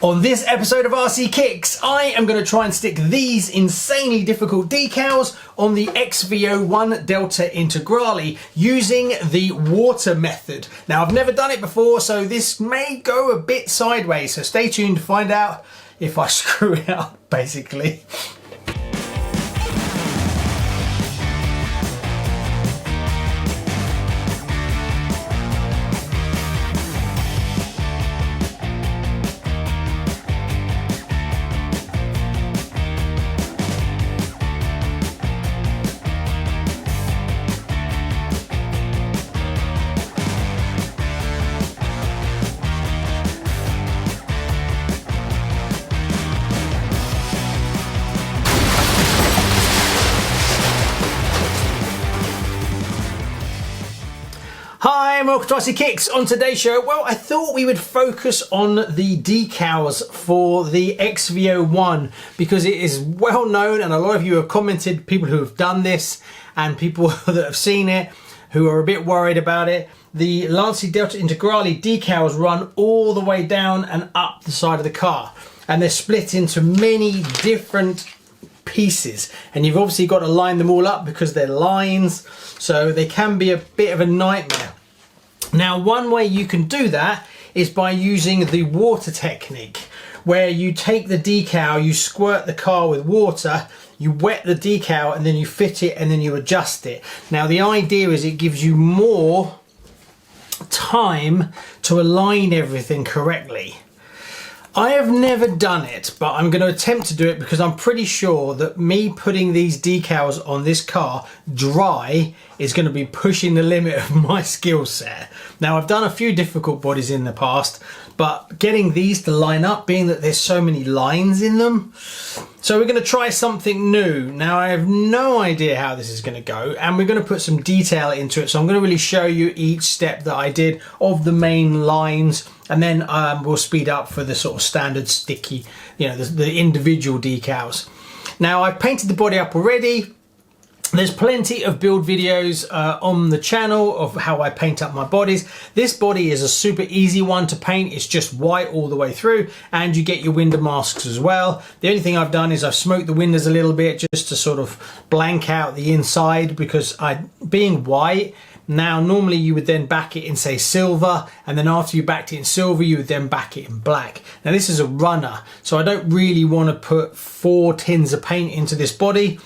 On this episode of RC Kicks, I am going to try and stick these insanely difficult decals on the XV-01 Delta Integrale using the water method. Now, I've never done it before, so this may go a bit sideways, so stay tuned to find out if I screw it up, basically. Hi and welcome to RC Kicks. On today's show, well, I thought we would focus on the decals for the XV-01 because it is well known and a lot of you have commented, people who have done this and people that have seen it who are a bit worried about it. The Lancia Delta Integrale decals run all the way down and up the side of the car and they're split into many different pieces, and you've obviously got to line them all up because they're lines, so they can be a bit of a nightmare. Now, one way you can do that is by using the water technique, where you take the decal, you squirt the car with water, you wet the decal, and then you fit it and then you adjust it. Now, the idea is it gives you more time to align everything correctly. I have never done it, but I'm going to attempt to do it because I'm pretty sure that me putting these decals on this car dry is going to be pushing the limit of my skill set. Now, I've done a few difficult bodies in the past, but getting these to line up, being that there's so many lines in them. So we're going to try something new. Now, I have no idea how this is going to go, and we're going to put some detail into it. So I'm going to really show you each step that I did of the main lines, and then we'll speed up for the sort of standard sticky, you know, the individual decals. Now, I've painted the body up already. There's plenty of build videos on the channel of how I paint up my bodies. This body is a super easy one to paint. It's just white all the way through, and you get your window masks as well. The only thing I've done is I've smoked the windows a little bit just to sort of blank out the inside, because being white, now normally you would then back it in, say, silver, and then after you backed it in silver you would then back it in black. Now, this is a runner, so I don't really want to put 4 tins of paint into this body.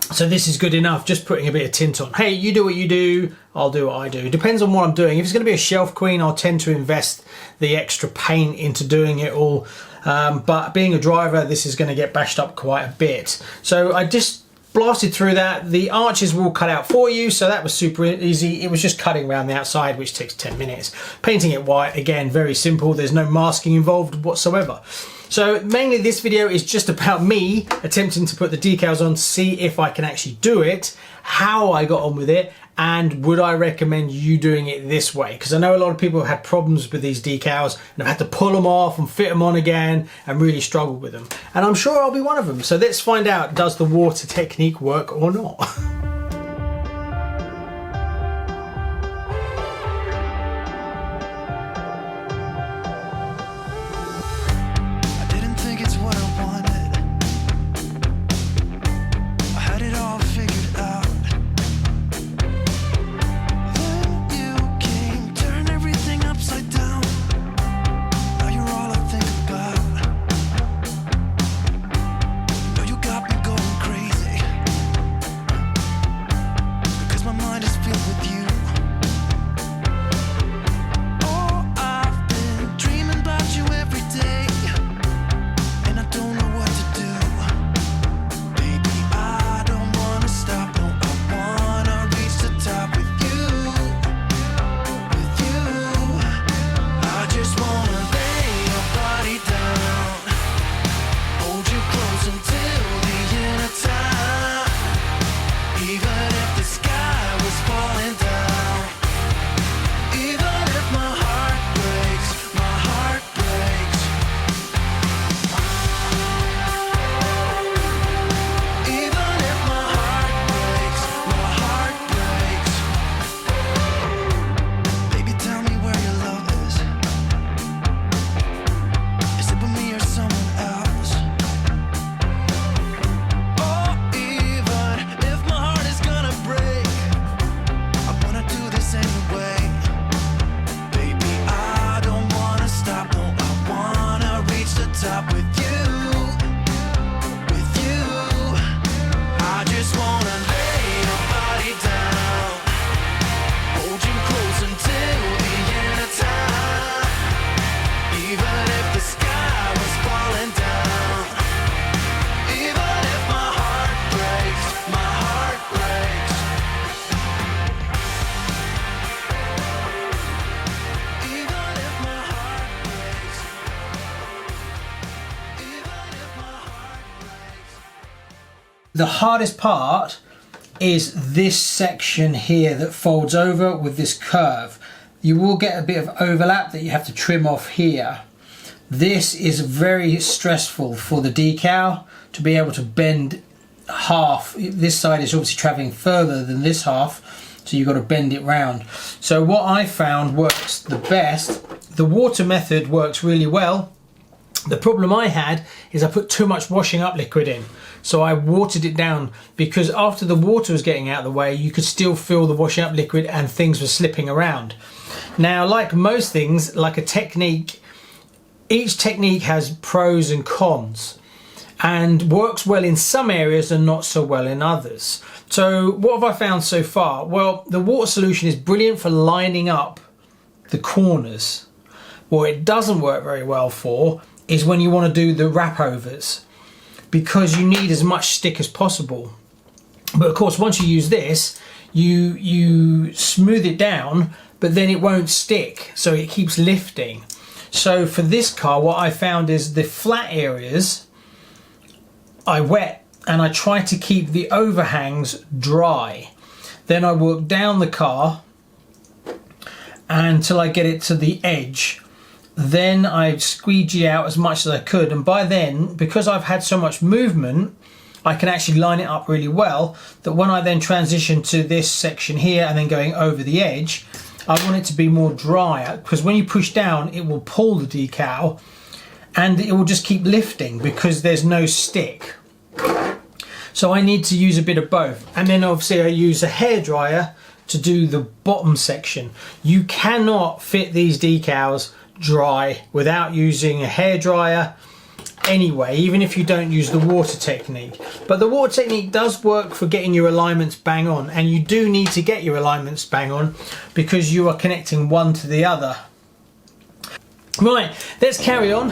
So this is good enough, just putting a bit of tint on. Hey, you do what you do, I'll do what I do. Depends on what I'm doing. If it's going to be a shelf queen, I'll tend to invest the extra paint into doing it all. But being a driver, this is going to get bashed up quite a bit. So I just blasted through that. The arches were all cut out for you, so that was super easy. It was just cutting around the outside, which takes 10 minutes. Painting it white, again, very simple. There's no masking involved whatsoever. So mainly this video is just about me attempting to put the decals on to see if I can actually do it, how I got on with it, and would I recommend you doing it this way? Because I know a lot of people have had problems with these decals and have had to pull them off and fit them on again and really struggled with them. And I'm sure I'll be one of them. So let's find out, does the water technique work or not? stop with you, with you. I just wanna lay your body down, hold you close until the end of time. Even if the sky was falling down, even if my heart breaks, my heart breaks. Even if my heart breaks, even if my heart breaks. The hardest part is this section here that folds over with this curve. You will get a bit of overlap that you have to trim off here. This is very stressful for the decal to be able to bend half. This side is obviously traveling further than this half, so you've got to bend it round. So what I found works the best, the water method works really well. The problem I had is I put too much washing up liquid in. So I watered it down, because after the water was getting out of the way, you could still feel the washing up liquid and things were slipping around. Now, like most things, like a technique, each technique has pros and cons and works well in some areas and not so well in others. So what have I found so far? Well, the water solution is brilliant for lining up the corners. What it doesn't work very well for is when you want to do the wrap overs, because you need as much stick as possible. But of course, once you use this, you smooth it down, but then it won't stick, so it keeps lifting. So for this car, what I found is the flat areas I wet, and I try to keep the overhangs dry. Then I work down the car until I get it to the edge. Then I squeegee out as much as I could, and by then, because I've had so much movement, I can actually line it up really well, that when I then transition to this section here and then going over the edge, I want it to be more dry, because when you push down it will pull the decal and it will just keep lifting because there's no stick. So I need to use a bit of both. And then obviously I use a hairdryer to do the bottom section. You cannot fit these decals dry without using a hairdryer anyway, even if you don't use the water technique. But the water technique does work for getting your alignments bang on, and you do need to get your alignments bang on because you are connecting one to the other. Right, let's carry on.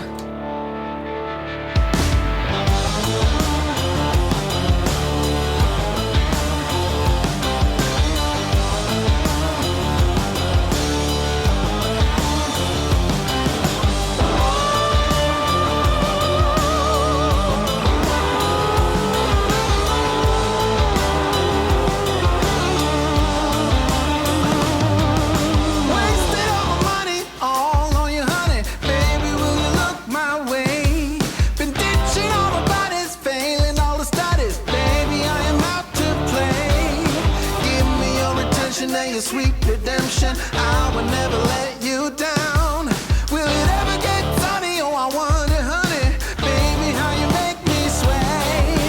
Sweet redemption, I will never let you down. Will it ever get sunny? Oh, I wonder, honey, baby, how you make me sway.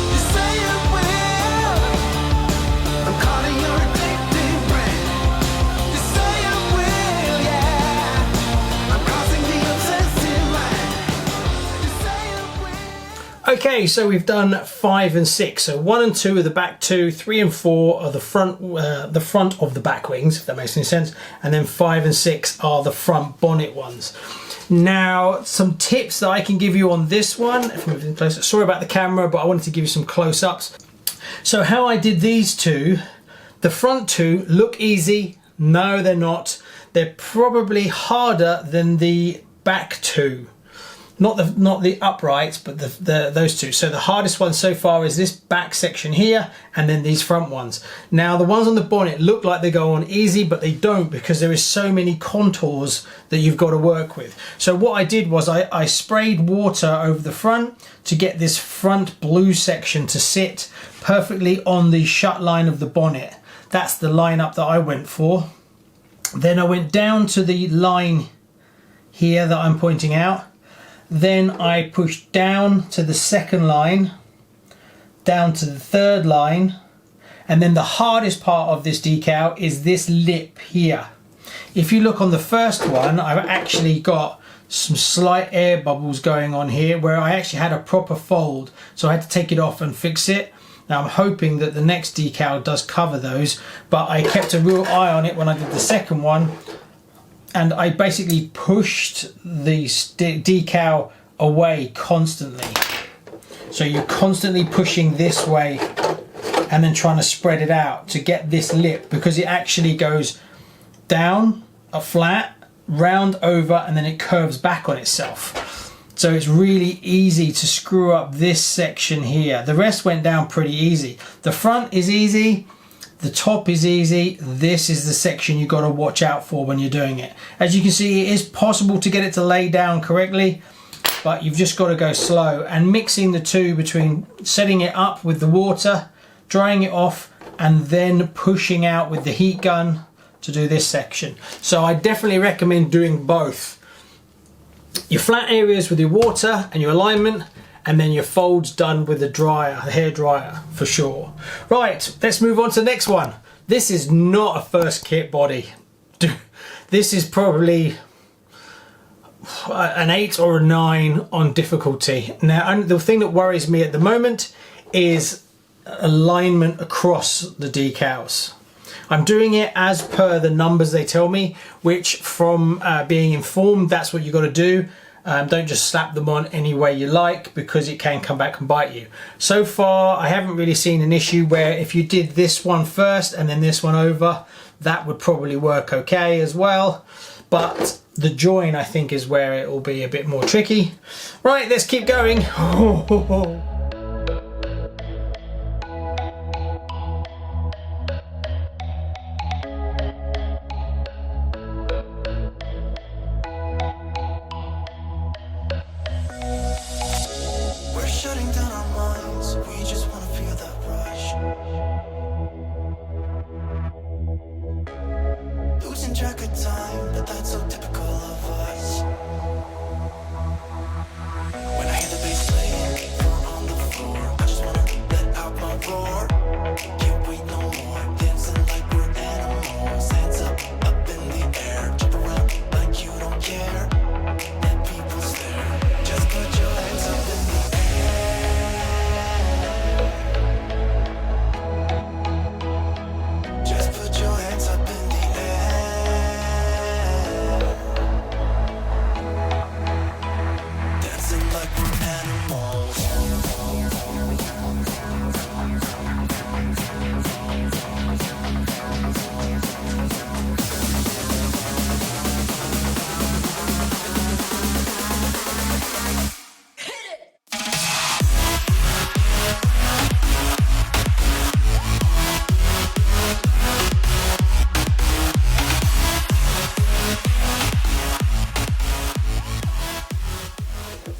You say you will, I'm calling your addictive brand. You say you will, yeah, I'm crossing the obsessive line. You say you will. Okay, so we've done 5 and 6. So 1 and 2 are the back two, 3 and 4 are the front of the back wings, if that makes any sense, and then 5 and 6 are the front bonnet ones. Now, some tips that I can give you on this one, if I'm moving closer. Sorry about the camera, but I wanted to give you some close-ups. So how I did these two, the front two look easy. No, they're not. They're probably harder than the back two. Not the uprights, but those two. So the hardest one so far is this back section here, and then these front ones. Now the ones on the bonnet look like they go on easy, but they don't, because there is so many contours that you've got to work with. So what I did was I sprayed water over the front to get this front blue section to sit perfectly on the shut line of the bonnet. That's the lineup that I went for. Then I went down to the line here that I'm pointing out. Then I pushed down to the second line, down to the third line, and then the hardest part of this decal is this lip here. If you look on the first one, I've actually got some slight air bubbles going on here where I actually had a proper fold, so I had to take it off and fix it. Now I'm hoping that the next decal does cover those, but I kept a real eye on it when I did the second one, and I basically pushed the decal away constantly. So you're constantly pushing this way and then trying to spread it out to get this lip, because it actually goes down a flat, round over, and then it curves back on itself. So it's really easy to screw up this section here. The rest went down pretty easy. The front is easy, the top is easy. This is the section you got to watch out for when you're doing it. As you can see, it is possible to get it to lay down correctly, but you've just got to go slow and mixing the two between setting it up with the water, drying it off, and then pushing out with the heat gun to do this section. So I definitely recommend doing both. Your flat areas with your water and your alignment, and then your folds done with the dryer, the hair dryer, for sure. Right, let's move on to the next one. This is not a first kit body. This is probably an 8 or a 9 on difficulty. Now, the thing that worries me at the moment is alignment across the decals. I'm doing it as per the numbers they tell me, which from being informed, that's what you got to do. Don't just slap them on any way you like, because it can come back and bite you. So far, I haven't really seen an issue where if you did this one first and then this one over, that would probably work okay as well. But the join, I think, is where it will be a bit more tricky. Right, let's keep going. Shutting down our minds, we just wanna feel that rush. Losing track of time, but that's so typical of us. When I hear the bass playing, we're on the floor. I just wanna let out my roar. Can't wait no more, dancing like we're animals. Hands up in the air, jump around like you don't care. Let people stare, just put your hands up in the air. Just put your hands up in the air. Dancing like we're animals.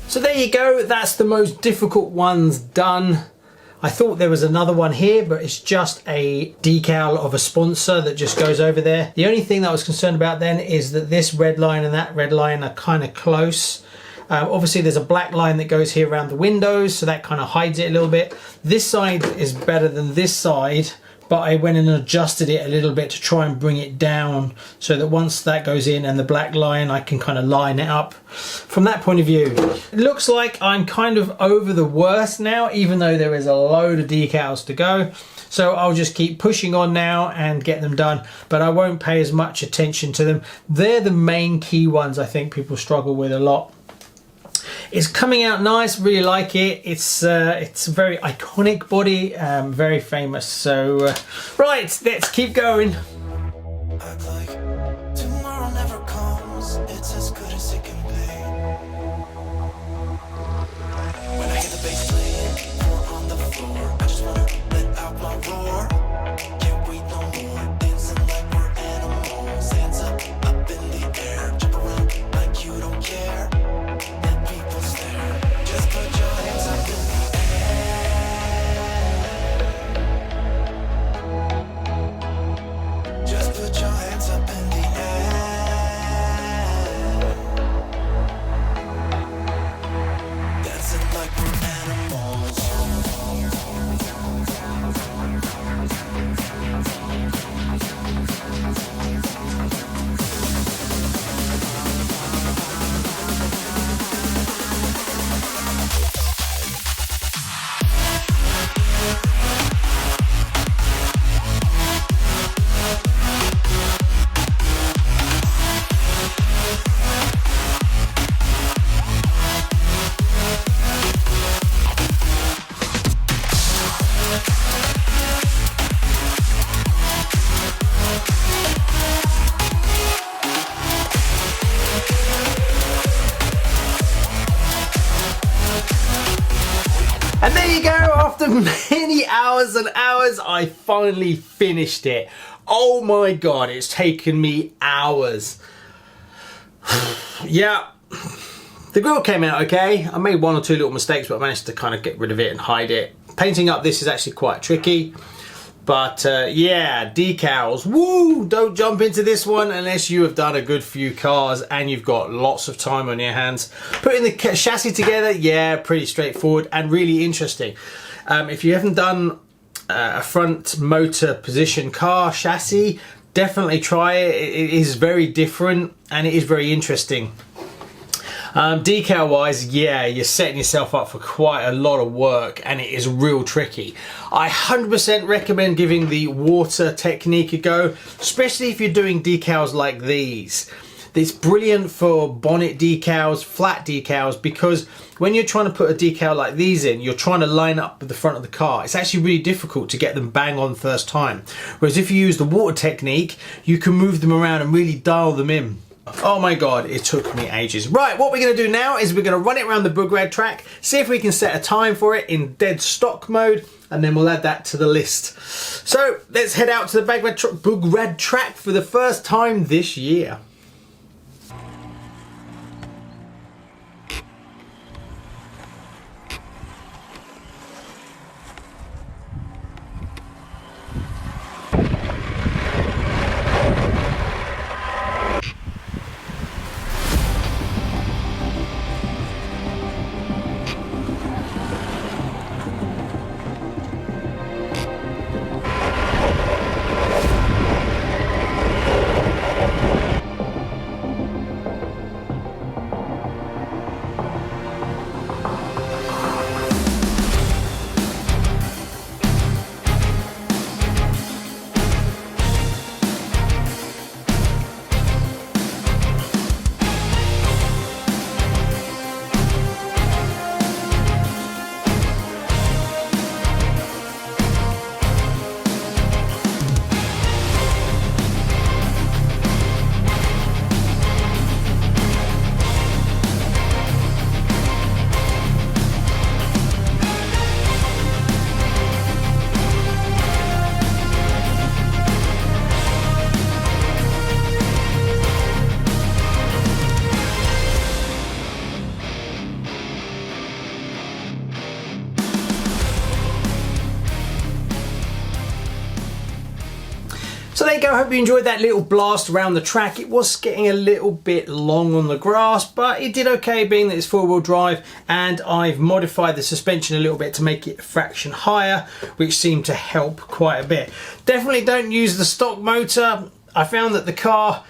So there you go, that's the most difficult ones done. I thought there was another one here, but it's just a decal of a sponsor that just goes over there. The only thing that I was concerned about then is that this red line and that red line are kind of close. Obviously there's a black line that goes here around the windows, so that kind of hides it a little bit. This side is better than this side, but I went in and adjusted it a little bit to try and bring it down so that once that goes in and the black line, I can kind of line it up. From that point of view, it looks like I'm kind of over the worst now, even though there is a load of decals to go. So I'll just keep pushing on now and get them done, but I won't pay as much attention to them. They're the main key ones I think people struggle with a lot. It's coming out nice, really like it. It's a very iconic body, very famous. So, right, let's keep going. Act like tomorrow never comes. It's as good as it can be. When I hear the bass playing, we're on the floor. I just wanna let out my roar. Can't wait no more, dancing like we're animals. Hands up in the air, jump around like you don't care. Let people stare. Just put your hands up in the air. And there you go, after many hours and hours, I finally finished it. Oh my God, it's taken me hours. Yeah, the grill came out okay. I made one or two little mistakes, but I managed to kind of get rid of it and hide it. Painting up this is actually quite tricky. But yeah, decals, woo! Don't jump into this one unless you have done a good few cars and you've got lots of time on your hands. Putting the chassis together, yeah, pretty straightforward and really interesting. If you haven't done a front motor position car chassis, definitely try it. It is very different and it is very interesting. Decal wise, yeah, you're setting yourself up for quite a lot of work and it is real tricky. I 100% recommend giving the water technique a go, especially if you're doing decals like these. It's brilliant for bonnet decals, flat decals, because when you're trying to put a decal like these in, you're trying to line up with the front of the car. It's actually really difficult to get them bang on first time. Whereas if you use the water technique, you can move them around and really dial them in. Oh my God, it took me ages. Right, what we're going to do now is we're going to run it around the bug rad track, see if we can set a time for it in dead stock mode, and then we'll add that to the list. So let's head out to the bug rad track for the first time this year. So there you go, I hope you enjoyed that little blast around the track. It was getting a little bit long on the grass, but it did okay being that it's four-wheel drive, and I've modified the suspension a little bit to make it a fraction higher, which seemed to help quite a bit. Definitely don't use the stock motor. I found that the car,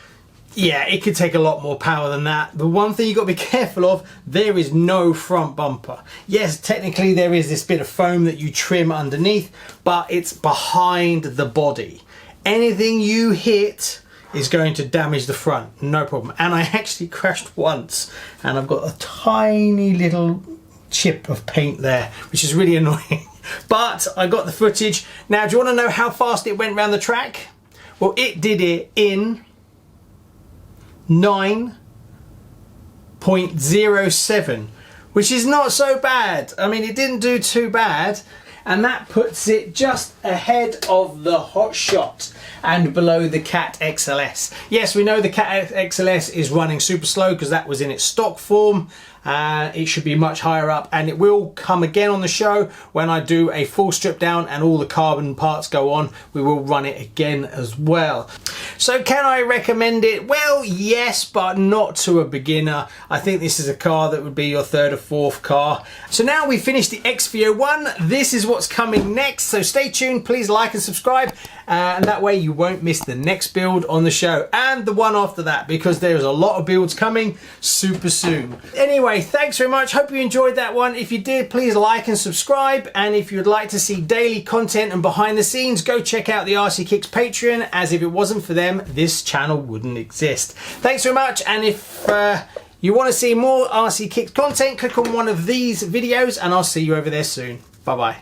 yeah, it could take a lot more power than that. The one thing you've got to be careful of, there is no front bumper. Yes, technically there is this bit of foam that you trim underneath, but it's behind the body. Anything you hit is going to damage the front, no problem. And I actually crashed once and I've got a tiny little chip of paint there, which is really annoying. But I got the footage. Now, do you want to know how fast it went around the track? Well, it did it in 9.07, which is not so bad. I mean, it didn't do too bad. And that puts it just ahead of the Hot Shot and below the Cat XLS. Yes, we know the Cat XLS is running super slow because that was in its stock form. It should be much higher up, and it will come again on the show when I do a full strip down and all the carbon parts go on. We will run it again as well. So can I recommend it? Well, yes, but not to a beginner. I think this is a car that would be your third or fourth car. So now we've finished the XV-01. This is what's coming next. So stay tuned, please like and subscribe. And that way you won't miss the next build on the show and the one after that, because there's a lot of builds coming super soon. Anyway, thanks very much. Hope you enjoyed that one. If you did, please like and subscribe. And if you'd like to see daily content and behind the scenes, go check out the RC Kicks Patreon, as if it wasn't for them, this channel wouldn't exist. Thanks very much. And if you want to see more RC Kicks content, click on one of these videos and I'll see you over there soon. Bye bye.